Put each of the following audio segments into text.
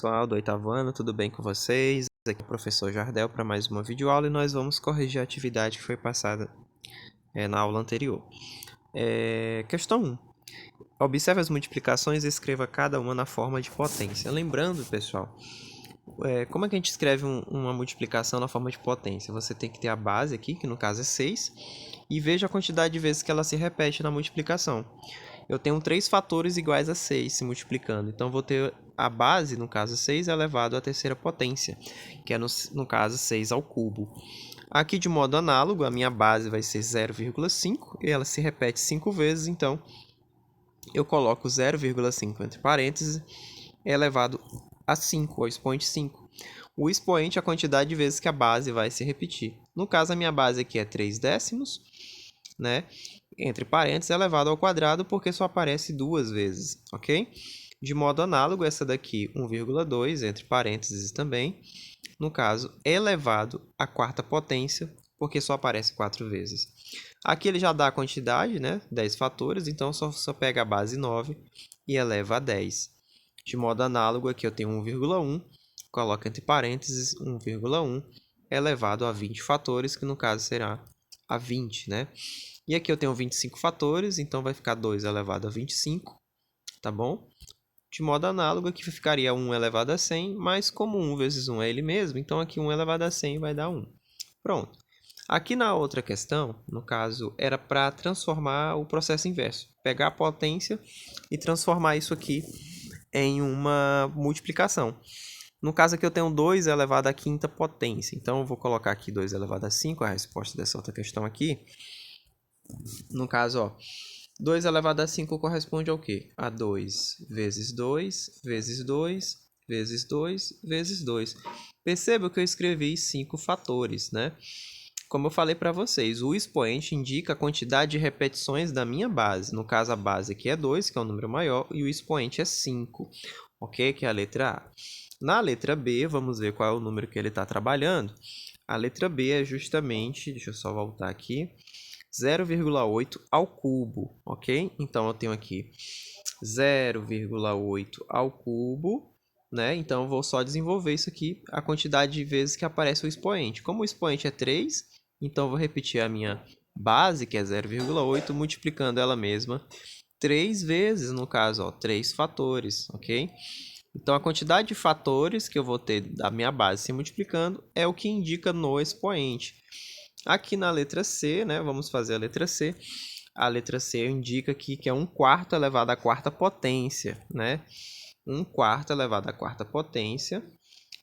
pessoal do 8º ano, tudo bem com vocês? Aqui é o professor Jardel para mais uma videoaula e nós vamos corrigir a atividade que foi passada na aula anterior. Questão 1. Observe as multiplicações e escreva cada uma na forma de potência. Lembrando, pessoal, como é que a gente escreve uma multiplicação na forma de potência? Você tem que ter a base aqui, que no caso é 6, e veja a quantidade de vezes que ela se repete na multiplicação. Eu tenho 3 fatores iguais a 6 se multiplicando. Então, vou ter a base, no caso 6, elevado à terceira potência, que é, no caso, 6 ao cubo. Aqui, de modo análogo, a minha base vai ser 0,5 e ela se repete 5 vezes. Então, eu coloco 0,5 entre parênteses elevado a 5, ao expoente 5. O expoente é a quantidade de vezes que a base vai se repetir. No caso, a minha base aqui é 3 décimos, né? Entre parênteses, elevado ao quadrado, porque só aparece 2 vezes, ok? De modo análogo, essa daqui, 1,2, entre parênteses também, no caso, elevado à quarta potência, porque só aparece 4 vezes. Aqui ele já dá a quantidade, né? 10 fatores, então só pega a base 9 e eleva a 10. De modo análogo, aqui eu tenho 1,1, coloco entre parênteses 1,1 elevado a 20 fatores, que no caso será a 20, né? E aqui eu tenho 25 fatores, então vai ficar 2 elevado a 25, tá bom? De modo análogo, aqui ficaria 1 elevado a 100, mas como 1 vezes 1 é ele mesmo, então aqui 1 elevado a 100 vai dar 1. Pronto. Aqui na outra questão, no caso, era para transformar o processo inverso. Pegar a potência e transformar isso aqui em uma multiplicação. No caso aqui eu tenho 2 elevado à quinta potência. Então, eu vou colocar aqui 2 elevado a 5, a resposta dessa outra questão aqui. No caso, ó, 2 elevado a 5 corresponde ao quê? A 2 vezes 2, vezes 2, vezes 2, vezes 2. Perceba que eu escrevi 5 fatores, né? Como eu falei para vocês, o expoente indica a quantidade de repetições da minha base. No caso, a base aqui é 2, que é o número maior, e o expoente é 5, ok? Que é a letra A. Na letra B, vamos ver qual é o número que ele está trabalhando. A letra B é justamente, deixa eu só voltar aqui, 0,8 ao cubo, ok? Então, eu tenho aqui 0,8 ao cubo, né? Então, eu vou só desenvolver isso aqui, a quantidade de vezes que aparece o expoente. Como o expoente é 3, então, eu vou repetir a minha base, que é 0,8, multiplicando ela mesma 3 vezes, no caso, ó, 3 fatores, ok? Então, a quantidade de fatores que eu vou ter da minha base se multiplicando é o que indica no expoente. Aqui na letra C, né, vamos fazer a letra C. A letra C indica aqui que é 1/4 elevado à quarta potência, né? 1/4 elevado à quarta potência,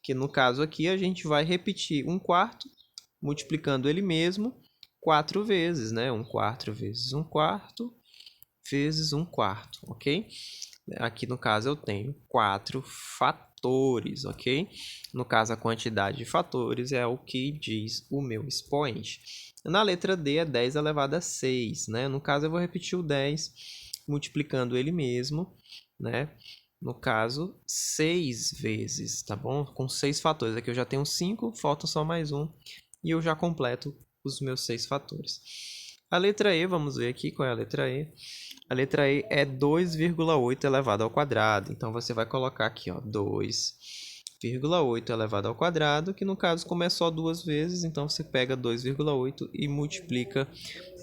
que no caso aqui a gente vai repetir 1/4, multiplicando ele mesmo 4 vezes, né? 1/4 vezes 1/4 vezes 1/4, ok? Aqui no caso eu tenho 4 fatores, ok? No caso a quantidade de fatores é o que diz o meu expoente. Na letra D é 10 elevado a 6, né? No caso eu vou repetir o 10 multiplicando ele mesmo, né? No caso 6 vezes, tá bom? Com 6 fatores. Aqui eu já tenho 5, falta só mais um e eu já completo os meus 6 fatores. A letra E, vamos ver aqui qual é a letra E. A letra E é 2,8 elevado ao quadrado. Então, você vai colocar aqui, ó, 2,8 elevado ao quadrado, que no caso, como é só 2 vezes, então você pega 2,8 e multiplica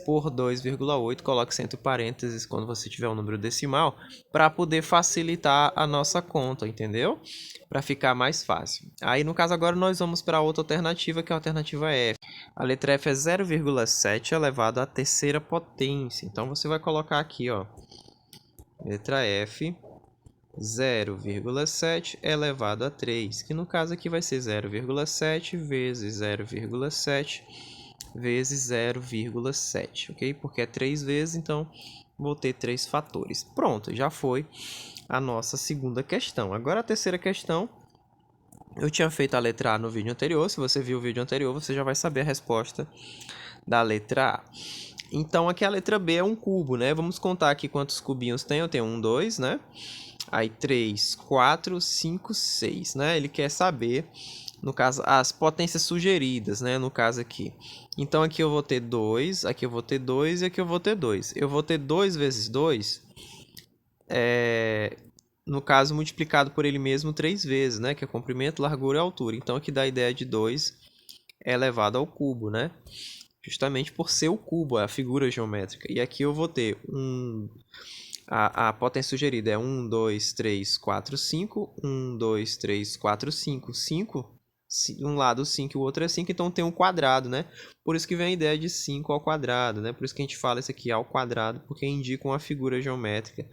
por 2,8, coloque entre parênteses quando você tiver um número decimal, para poder facilitar a nossa conta, entendeu? Para ficar mais fácil. Aí, no caso, agora nós vamos para a outra alternativa, que é a alternativa F. A letra F é 0,7 elevado à terceira potência. Então, você vai colocar aqui, ó, letra F, 0,7 elevado a 3, que no caso aqui vai ser 0,7 vezes 0,7 vezes 0,7, ok? Porque é 3 vezes, então vou ter 3 fatores. Pronto, já foi a nossa segunda questão. Agora a terceira questão, eu tinha feito a letra A no vídeo anterior. Se você viu o vídeo anterior, você já vai saber a resposta da letra A. Então, aqui a letra B é um cubo, né? Vamos contar aqui quantos cubinhos tem. Eu tenho 1, 2, né? Aí 3, 4, 5, 6, né? Ele quer saber, no caso, as potências sugeridas, né? No caso aqui. Então, aqui eu vou ter 2, aqui eu vou ter 2 e aqui eu vou ter 2. Eu vou ter 2 vezes 2, no caso, multiplicado por ele mesmo 3 vezes, né? Que é comprimento, largura e altura. Então, aqui dá a ideia de 2 elevado ao cubo, né? Justamente por ser o cubo, a figura geométrica. E aqui eu vou ter a potência sugerida é 1, 2, 3, 4, 5. 1, 2, 3, 4, 5. 5. Um lado 5 e o outro é 5, então tem um quadrado, né? Por isso que vem a ideia de 5 ao quadrado, né? Por isso que a gente fala isso aqui ao quadrado, porque indica uma figura geométrica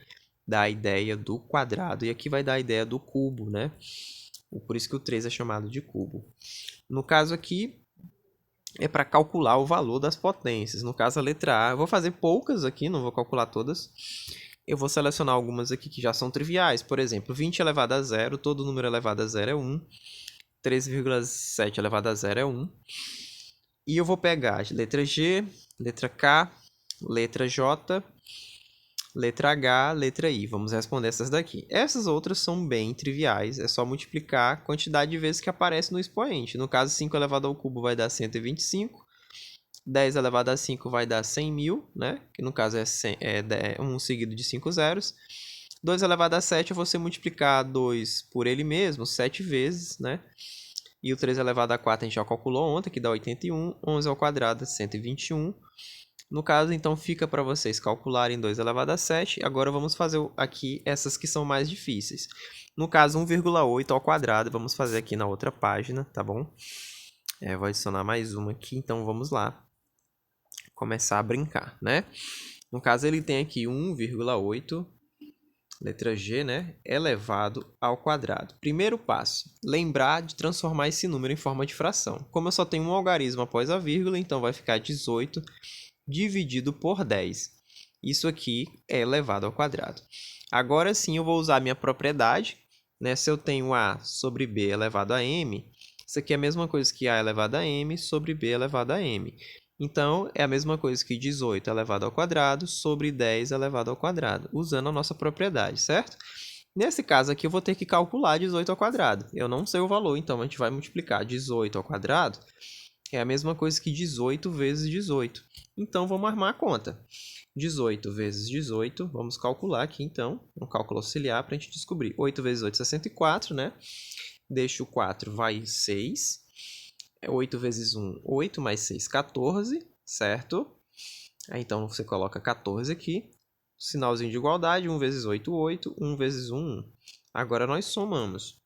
da ideia do quadrado. E aqui vai dar a ideia do cubo, né? Por isso que o 3 é chamado de cubo. No caso aqui, é para calcular o valor das potências. No caso, a letra A, eu vou fazer poucas aqui, não vou calcular todas. Eu vou selecionar algumas aqui que já são triviais. Por exemplo, 20 elevado a zero, todo número elevado a zero é 1. 13,7 elevado a zero é 1. E eu vou pegar letra G, letra K, letra J, letra H, letra I. Vamos responder essas daqui. Essas outras são bem triviais. É só multiplicar a quantidade de vezes que aparece no expoente. No caso, 5 elevado ao cubo vai dar 125. 10 elevado a 5 vai dar 100.000, né? Que no caso é 1 seguido de 5 zeros. 2 elevado a 7, você multiplicar 2 por ele mesmo, 7 vezes, né? E o 3 elevado a 4 a gente já calculou ontem, que dá 81. 11 ao quadrado, 121. No caso, então, fica para vocês calcularem 2 elevado a 7. Agora vamos fazer aqui essas que são mais difíceis. No caso, 1,8 ao quadrado, vamos fazer aqui na outra página, tá bom? Vou adicionar mais uma aqui, então vamos lá. Começar a brincar, né? No caso, ele tem aqui 1,8, letra G, né? Elevado ao quadrado. Primeiro passo, lembrar de transformar esse número em forma de fração. Como eu só tenho um algarismo após a vírgula, então vai ficar 18 dividido por 10. Isso aqui é elevado ao quadrado. Agora sim eu vou usar a minha propriedade, né? Se eu tenho A sobre B elevado a M, isso aqui é a mesma coisa que A elevado a M sobre B elevado a M. Então, é a mesma coisa que 18 elevado ao quadrado sobre 10 elevado ao quadrado, usando a nossa propriedade, certo? Nesse caso aqui, eu vou ter que calcular 18 ao quadrado. Eu não sei o valor, então a gente vai multiplicar 18 ao quadrado. É a mesma coisa que 18 vezes 18. Então, vamos armar a conta. 18 vezes 18, vamos calcular aqui, então, um cálculo auxiliar para a gente descobrir. 8 vezes 8, 64, né? Deixa o 4, vai 6. 8 vezes 1, 8, mais 6, 14, certo? Então, você coloca 14 aqui. Sinalzinho de igualdade, 1 vezes 8, 8. 1 vezes 1, 1. Agora, nós somamos.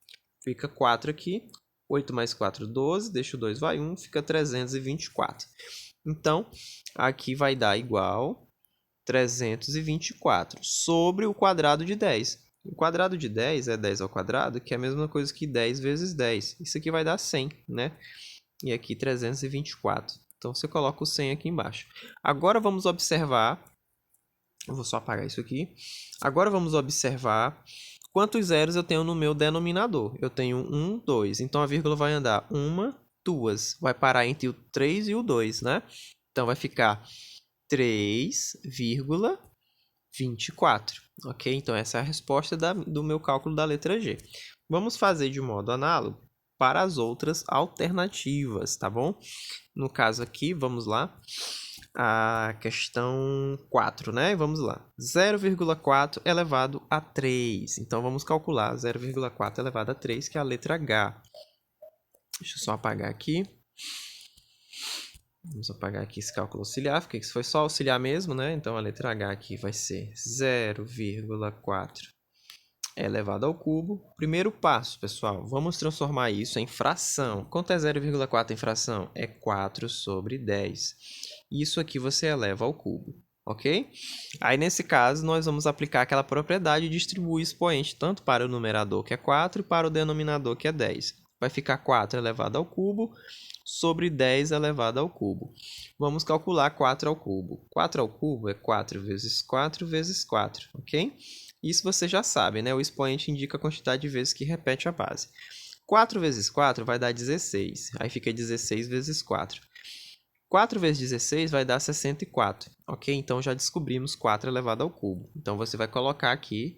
Fica 4 aqui. 8 mais 4, 12. Deixa o 2, vai 1. Fica 324. Então, aqui vai dar igual 324 sobre o quadrado de 10. O quadrado de 10 é 10 ao quadrado, que é a mesma coisa que 10 vezes 10. Isso aqui vai dar 100, né? E aqui 324. Então, você coloca o 100 aqui embaixo. Agora, vamos observar. Eu vou só apagar isso aqui. Agora, vamos observar quantos zeros eu tenho no meu denominador. Eu tenho 1, 2. Então, a vírgula vai andar 1, 2. Vai parar entre o 3 e o 2, né? Então, vai ficar 3,24. Ok? Então, essa é a resposta do meu cálculo da letra G. Vamos fazer de modo análogo para as outras alternativas, tá bom? No caso aqui, vamos lá, a questão 4, né? Vamos lá. 0,4 elevado a 3. Então, vamos calcular 0,4 elevado a 3, que é a letra H. Deixa eu só apagar aqui. Vamos apagar aqui esse cálculo auxiliar, porque isso foi só auxiliar mesmo, né? Então, a letra H aqui vai ser 0,4 elevado ao cubo. Primeiro passo, pessoal, vamos transformar isso em fração. Quanto é 0,4 em fração? É 4 sobre 10. Isso aqui você eleva ao cubo, ok? Aí, nesse caso, nós vamos aplicar aquela propriedade de distribuir o expoente tanto para o numerador, que é 4, e para o denominador, que é 10. Vai ficar 4 elevado ao cubo sobre 10 elevado ao cubo. Vamos calcular 4 ao cubo. 4 ao cubo é 4 vezes 4 vezes 4, ok? Isso você já sabe, né? O expoente indica a quantidade de vezes que repete a base. 4 vezes 4 vai dar 16. Aí fica 16 vezes 4. 4 vezes 16 vai dar 64. Ok? Então, já descobrimos 4 elevado ao cubo. Então, você vai colocar aqui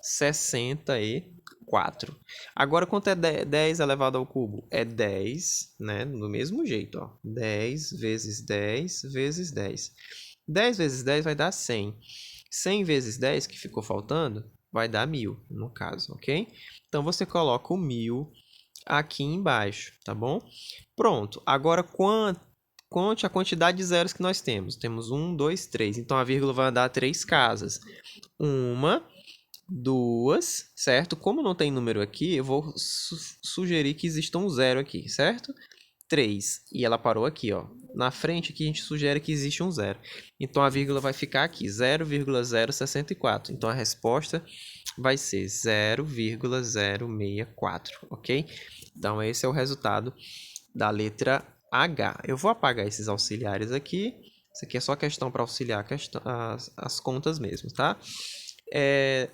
64. Agora, quanto é 10 elevado ao cubo? É 10, né? Do mesmo jeito, ó. 10 vezes 10 vezes 10. 10 vezes 10 vai dar 100. 100 vezes 10, que ficou faltando, vai dar 1.000, no caso, ok? Então, você coloca o 1.000 aqui embaixo, tá bom? Pronto. Agora, conte a quantidade de zeros que nós temos. Temos 1, 2, 3. Então, a vírgula vai dar 3 casas. 1, 2, certo? Como não tem número aqui, eu vou sugerir que exista um zero aqui, certo? 3. E ela parou aqui, ó. Na frente aqui a gente sugere que existe um zero. Então, a vírgula vai ficar aqui, 0,064. Então, a resposta vai ser 0,064, ok? Então, esse é o resultado da letra H. Eu vou apagar esses auxiliares aqui. Isso aqui é só questão para auxiliar as contas mesmo, tá?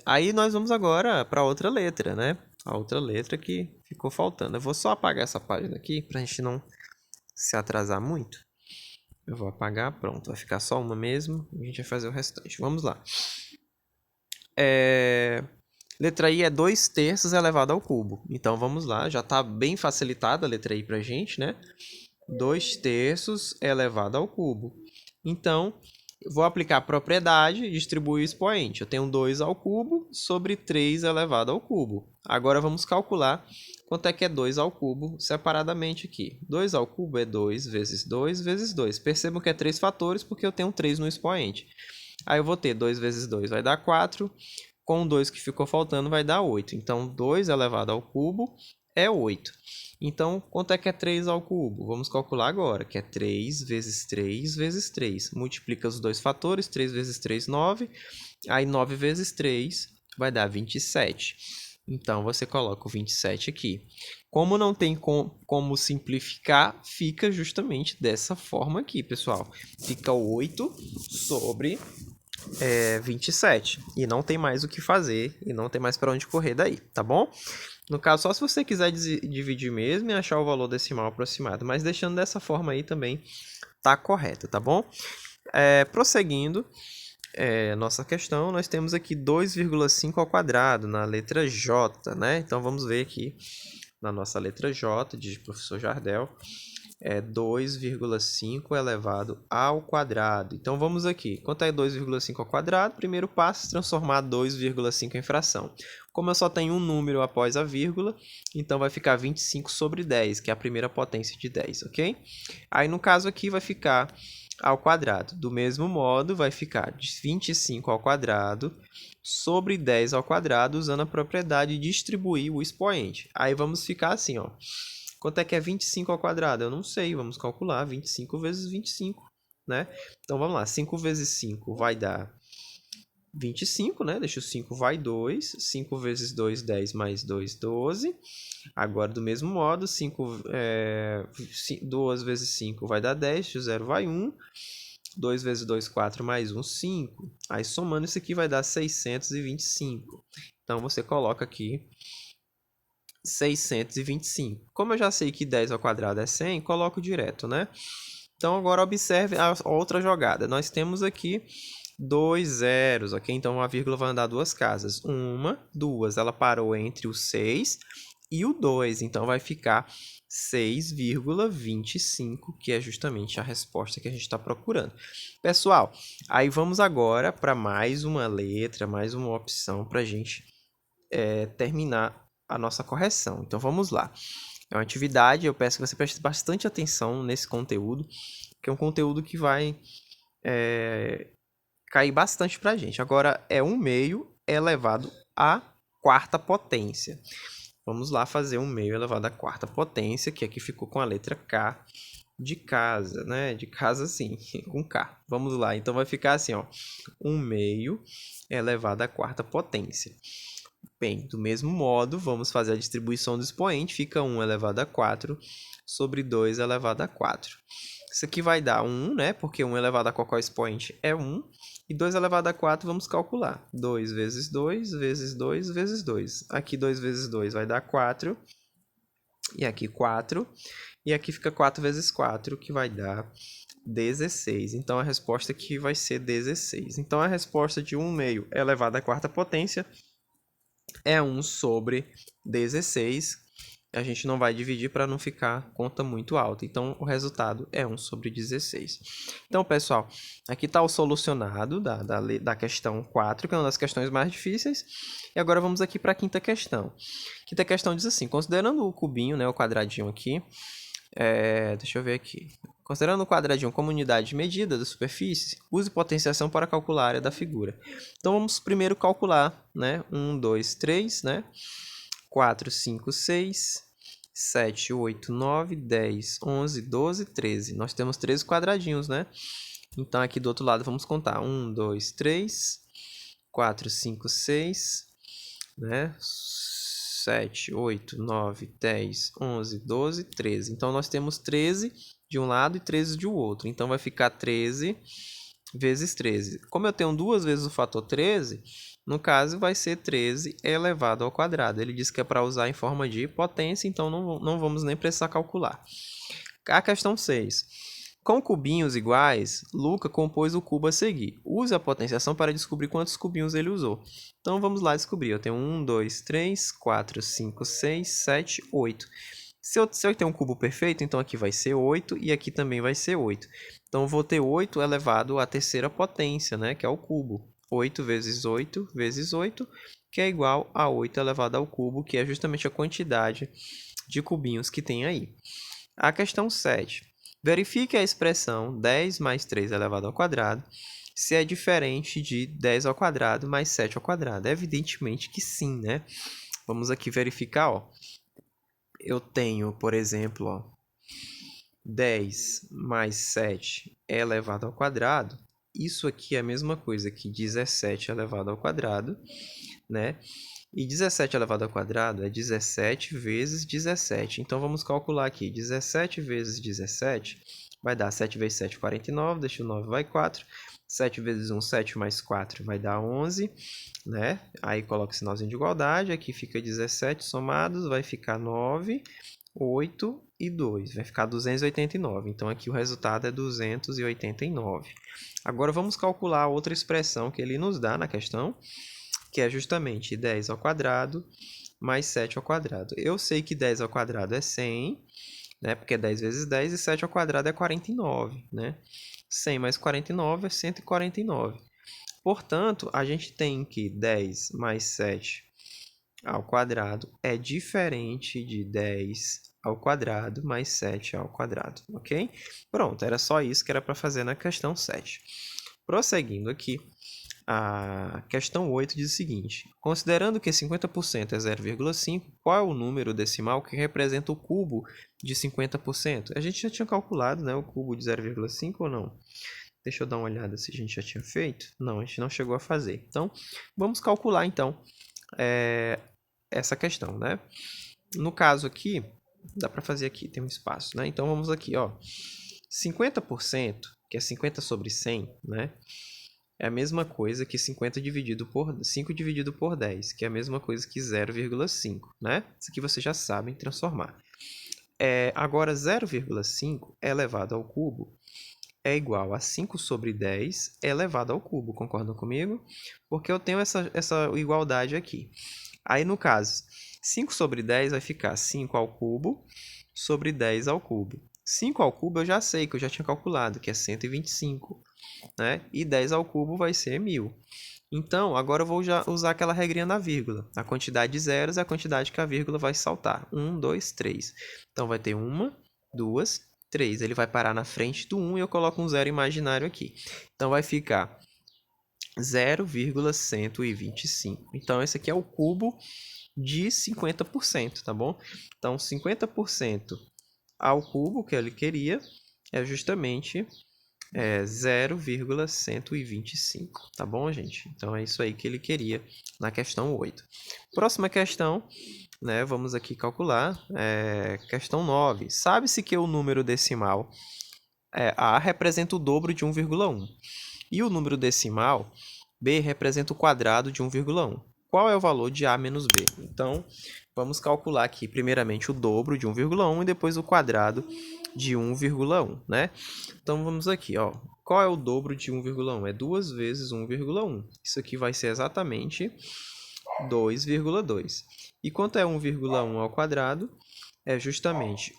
Aí nós vamos agora para outra letra, né? A outra letra que ficou faltando. Eu vou só apagar essa página aqui para a gente não se atrasar muito. Eu vou apagar, pronto. Vai ficar só uma mesmo. A gente vai fazer o restante. Vamos lá. Letra I é 2/3 elevado ao cubo. Então, vamos lá. Já está bem facilitada a letra I para a gente, né? 2/3 elevado ao cubo. Então, eu vou aplicar a propriedade e distribuir o expoente. Eu tenho 2 ao cubo sobre 3 elevado ao cubo. Agora, vamos calcular quanto é que é 2 ao cubo separadamente aqui. 2 ao cubo é 2 vezes 2 vezes 2. Percebam que é 3 fatores porque eu tenho 3 no expoente. Aí eu vou ter 2 vezes 2 vai dar 4. Com o 2 que ficou faltando vai dar 8. Então, 2 elevado ao cubo é 8. Então, quanto é que é 3 ao cubo? Vamos calcular agora, que é 3 vezes 3 vezes 3. Multiplica os dois fatores, 3 vezes 3, 9. Aí, 9 vezes 3 vai dar 27. Então, você coloca o 27 aqui. Como não tem como simplificar, fica justamente dessa forma aqui, pessoal. Fica 8 sobre 27. E não tem mais o que fazer, e não tem mais para onde correr daí, tá bom? No caso, só se você quiser dividir mesmo e achar o valor decimal aproximado. Mas deixando dessa forma aí também tá correto, tá bom? Prosseguindo, nossa questão, nós temos aqui 2,5 ao quadrado na letra J, né? Então, vamos ver aqui na nossa letra J, de professor Jardel, 2,5 elevado ao quadrado. Então, vamos aqui. Quanto é 2,5 ao quadrado? Primeiro passo, transformar 2,5 em fração. Como eu só tenho um número após a vírgula, então vai ficar 25 sobre 10, que é a primeira potência de 10, ok? Aí, no caso aqui, vai ficar ao quadrado. Do mesmo modo, vai ficar 25 ao quadrado sobre 10 ao quadrado, usando a propriedade de distribuir o expoente. Aí, vamos ficar assim, ó. Quanto é que é 25 ao quadrado? Eu não sei, vamos calcular. 25 vezes 25, né? Então, vamos lá. 5 vezes 5 vai dar 25, né? Deixa o 5, vai 2. 5 vezes 2, 10 mais 2, 12. Agora, do mesmo modo, 2 vezes 5 vai dar 10. Deixa o 0, vai 1. 2 vezes 2, 4 mais 1, 5. Aí, somando isso aqui, vai dar 625. Então, você coloca aqui 625. Como eu já sei que 10 ao quadrado é 100, coloco direto, né? Então, agora observe a outra jogada. Nós temos aqui 2 zeros, ok? Então, a vírgula vai andar duas casas. 1, 2. Ela parou entre o 6 e o 2. Então, vai ficar 6,25, que é justamente a resposta que a gente está procurando. Pessoal, aí vamos agora para mais uma letra, mais uma opção para a gente terminar a nossa correção. Então, vamos lá. É uma atividade, eu peço que você preste bastante atenção nesse conteúdo, que é um conteúdo que vai cair bastante para a gente. Agora, é 1/2 elevado à quarta potência. Vamos lá fazer 1/2 elevado à quarta potência, que aqui ficou com a letra K de casa, né? De casa, sim, com K. Vamos lá, então vai ficar assim, ó. 1/2 elevado à quarta potência. Bem, do mesmo modo, vamos fazer a distribuição do expoente. Fica 1 elevado a 4 sobre 2 elevado a 4. Isso aqui vai dar 1, né? Porque 1 elevado a qualquer expoente é 1. E 2 elevado a 4, vamos calcular. 2 vezes 2, vezes 2, vezes 2. Aqui 2 vezes 2 vai dar 4. E aqui 4. E aqui fica 4 vezes 4, que vai dar 16. Então, a resposta aqui vai ser 16. Então, a resposta de 1/2 elevado à quarta potência é 1 sobre 16, a gente não vai dividir para não ficar conta muito alta. Então, o resultado é 1 sobre 16. Então, pessoal, aqui está o solucionado da questão 4, que é uma das questões mais difíceis. E agora vamos aqui para a quinta questão. Quinta questão diz assim, considerando o cubinho, né, o quadradinho aqui, deixa eu ver aqui. Considerando o quadradinho como unidade de medida da superfície, use potenciação para calcular a área da figura. Então, vamos primeiro calcular, né? 1, 2, 3, né? 4, 5, 6, 7, 8, 9, 10, 11, 12, 13. Nós temos 13 quadradinhos, né? Então, aqui do outro lado, vamos contar. 1, 2, 3, 4, 5, 6, né? 7, 8, 9, 10, 11, 12, 13. Então, nós temos 13 de um lado e 13 de outro. Então, vai ficar 13 vezes 13. Como eu tenho duas vezes o fator 13, no caso vai ser 13 elevado ao quadrado. Ele disse que é para usar em forma de potência, então não vamos nem precisar calcular. A questão 6. Com cubinhos iguais, Luca compôs o cubo a seguir. Use a potenciação para descobrir quantos cubinhos ele usou. Então, vamos lá descobrir. Eu tenho 1, 2, 3, 4, 5, 6, 7, 8. Se eu tenho um cubo perfeito, então aqui vai ser 8 e aqui também vai ser 8. Então, eu vou ter 8 elevado à terceira potência, né, que é o cubo. 8 vezes 8 vezes 8, que é igual a 8 elevado ao cubo, que é justamente a quantidade de cubinhos que tem aí. A questão 7. Verifique a expressão 10 mais 3 elevado ao quadrado se é diferente de 10 ao quadrado mais 7 ao quadrado. Evidentemente que sim, né? Vamos aqui verificar, ó. Eu tenho, por exemplo, ó, 10 mais 7 elevado ao quadrado. Isso aqui é a mesma coisa que 17 elevado ao quadrado, né? E 17 elevado ao quadrado é 17 vezes 17. Então, vamos calcular aqui. 17 vezes 17 vai dar 7 vezes 7, 49. Deixa o 9, vai 4. 7 vezes 1, 7 mais 4 vai dar 11. Né? Aí, coloca o sinalzinho de igualdade. Aqui fica 17 somados, vai ficar 9, 8 e 2. Vai ficar 289. Então, aqui o resultado é 289. Agora, vamos calcular a outra expressão que ele nos dá na questão, que é justamente 10 ao quadrado mais 7 ao quadrado. Eu sei que 10 ao quadrado é 100, né? Porque é 10 vezes 10, e 7 ao quadrado é 49, né? 100 mais 49 é 149. Portanto, a gente tem que 10 mais 7 ao quadrado é diferente de 10 ao quadrado mais 7 ao quadrado, ok? Pronto, era só isso que era para fazer na questão 7. Prosseguindo aqui, a questão 8 diz o seguinte: considerando que 50% é 0,5, qual é o número decimal que representa o cubo de 50%? A gente já tinha calculado, né, o cubo de 0,5 ou não? Deixa eu dar uma olhada se a gente já tinha feito. Não, a gente não chegou a fazer. Então, vamos calcular, então, essa questão, né? No caso aqui, dá para fazer aqui, tem um espaço, né? Então, vamos aqui, ó. 50%, que é 50 sobre 100, né? É a mesma coisa que 5 dividido por 10, que é a mesma coisa que 0,5, né? Isso aqui vocês já sabem transformar. Agora, 0,5 elevado ao cubo é igual a 5 sobre 10 elevado ao cubo. Concordam comigo? Porque eu tenho essa igualdade aqui. Aí, no caso, 5 sobre 10 vai ficar 5 ao cubo sobre 10 ao cubo. 5 ao cubo eu já sei, que eu já tinha calculado, que é 125. Né? E 10 ao cubo vai ser 1000. Então, agora eu vou usar aquela regrinha na vírgula. A quantidade de zeros é a quantidade que a vírgula vai saltar. 1, 2, 3. Então, vai ter 1, 2, 3. Ele vai parar na frente do 1 e eu coloco um zero imaginário aqui. Então, vai ficar 0,125. Então, esse aqui é o cubo de 50%, tá bom? Então, 50% ao cubo que ele queria é justamente 0,125, tá bom, gente? Então, é isso aí que ele queria na questão 8. Próxima questão, né? Vamos aqui calcular. Questão 9. Sabe-se que o número decimal A representa o dobro de 1,1 e o número decimal B representa o quadrado de 1,1. Qual é o valor de A menos B? Então, vamos calcular aqui primeiramente o dobro de 1,1 e depois o quadrado de 1,1, né? Então, vamos aqui, ó. Qual é o dobro de 1,1? É 2 vezes 1,1. Isso aqui vai ser exatamente 2,2. E quanto é 1,1 ao quadrado? É justamente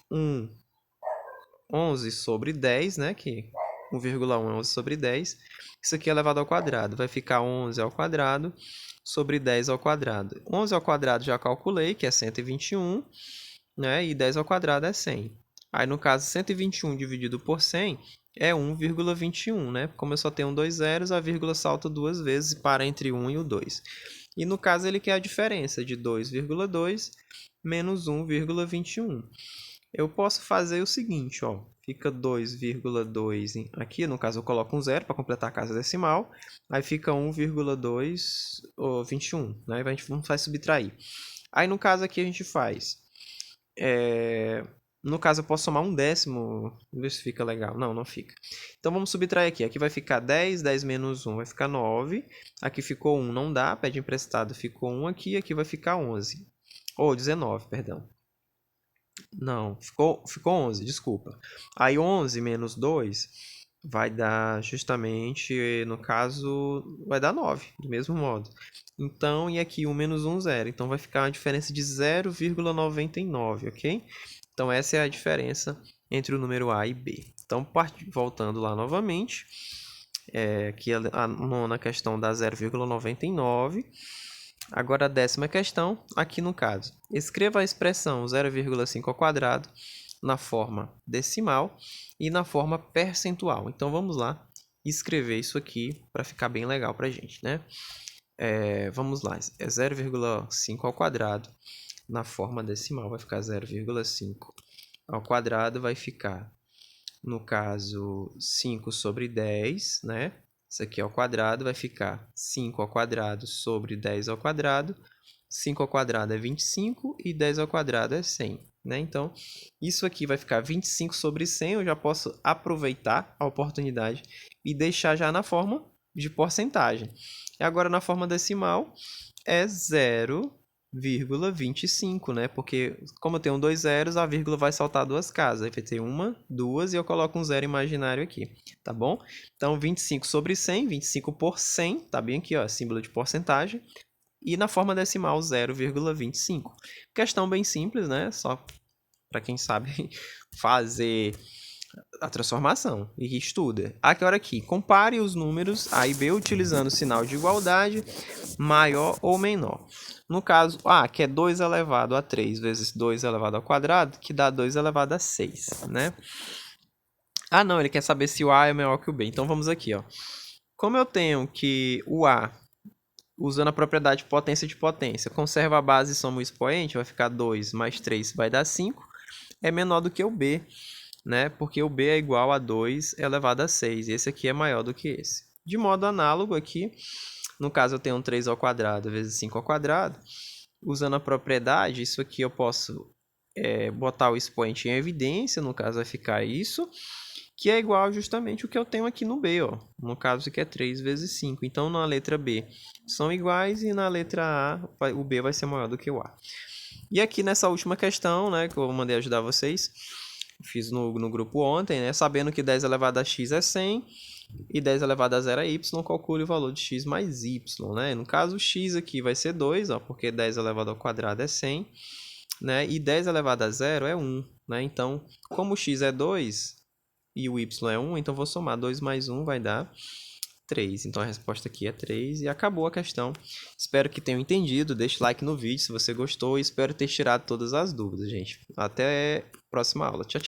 11 sobre 10, né? Que 1,1 é 11 sobre 10. Isso aqui é elevado ao quadrado. Vai ficar 11 ao quadrado sobre 10 ao quadrado. 11 ao quadrado já calculei, que é 121, né? E 10 ao quadrado é 100. Aí, no caso, 121 dividido por 100 é 1,21, né? Como eu só tenho dois zeros, a vírgula salta duas vezes para entre 1 e o 2. E, no caso, ele quer a diferença de 2,2 menos 1,21. Eu posso fazer o seguinte, ó. Fica 2,2 aqui, no caso eu coloco um zero para completar a casa decimal. Aí fica 1,221, né? A gente vai subtrair. Aí no caso aqui a gente faz... No caso eu posso somar um décimo, vamos ver se fica legal. Não, não fica. Então vamos subtrair aqui. Aqui vai ficar 10, 10 menos 1 vai ficar 9. Aqui ficou 1, não dá, pede emprestado, ficou 1 aqui. Aqui vai ficar 11. Ou 19, perdão. Não, ficou 11, desculpa. Aí 11 menos 2 vai dar justamente, no caso, vai dar 9, do mesmo modo. Então, e aqui 1 menos 1, 0. Então, vai ficar uma diferença de 0,99, ok? Então, essa é a diferença entre o número A e B. Então, voltando lá novamente, aqui a nona questão dá 0,99. Agora a décima questão, aqui no caso. Escreva a expressão 0,5 ao quadrado na forma decimal e na forma percentual. Então, vamos lá escrever isso aqui para ficar bem legal para a gente, né? Vamos lá, é 0,5 ao quadrado na forma decimal, vai ficar 0,5 ao quadrado, vai ficar, no caso, 5 sobre 10, né? Isso aqui ao quadrado vai ficar 5 ao quadrado sobre 10 ao quadrado. 5 ao quadrado é 25 e 10 ao quadrado é 100. Né? Então, isso aqui vai ficar 25 sobre 100. Eu já posso aproveitar a oportunidade e deixar já na forma de porcentagem. E agora, na forma decimal, é 0,25, né? Porque, como eu tenho dois zeros, a vírgula vai saltar duas casas. Aí vai ter uma, duas, e eu coloco um zero imaginário aqui, tá bom? Então, 25 sobre 100, 25 por 100, tá bem aqui, ó, símbolo de porcentagem. E na forma decimal, 0,25. Questão bem simples, né? Só para quem sabe fazer a transformação e estuda. Agora aqui, compare os números A e B utilizando o sinal de igualdade, maior ou menor. No caso, A, que é 2 elevado a 3 vezes 2 elevado ao quadrado, que dá 2 elevado a 6, né? Ah, não, ele quer saber se o A é maior que o B. Então, vamos aqui, ó. Como eu tenho que o A, usando a propriedade potência de potência, conserva a base e soma o expoente, vai ficar 2 mais 3 vai dar 5, é menor do que o B, né? Porque o B é igual a 2 elevado a 6, e esse aqui é maior do que esse. De modo análogo aqui, no caso eu tenho um 3 ao quadrado vezes 5 ao quadrado, usando a propriedade, isso aqui eu posso botar o expoente em evidência, no caso vai ficar isso, que é igual justamente o que eu tenho aqui no B, ó. No caso que é 3 vezes 5. Então, na letra B são iguais e na letra A o B vai ser maior do que o A. E aqui nessa última questão, né, que eu mandei ajudar vocês, fiz no grupo ontem, né, sabendo que 10 elevado a x é 100 e 10 elevado a 0 é y, calcule o valor de x mais y, né? No caso, o x aqui vai ser 2, ó, porque 10 elevado ao quadrado é 100, né? E 10 elevado a 0 é 1, né? Então, como o x é 2 e o y é 1, então vou somar 2 mais 1 vai dar 3. Então a resposta aqui é 3 e acabou a questão. Espero que tenham entendido. Deixe like no vídeo se você gostou e espero ter tirado todas as dúvidas, gente. Até a próxima aula. Tchau, tchau.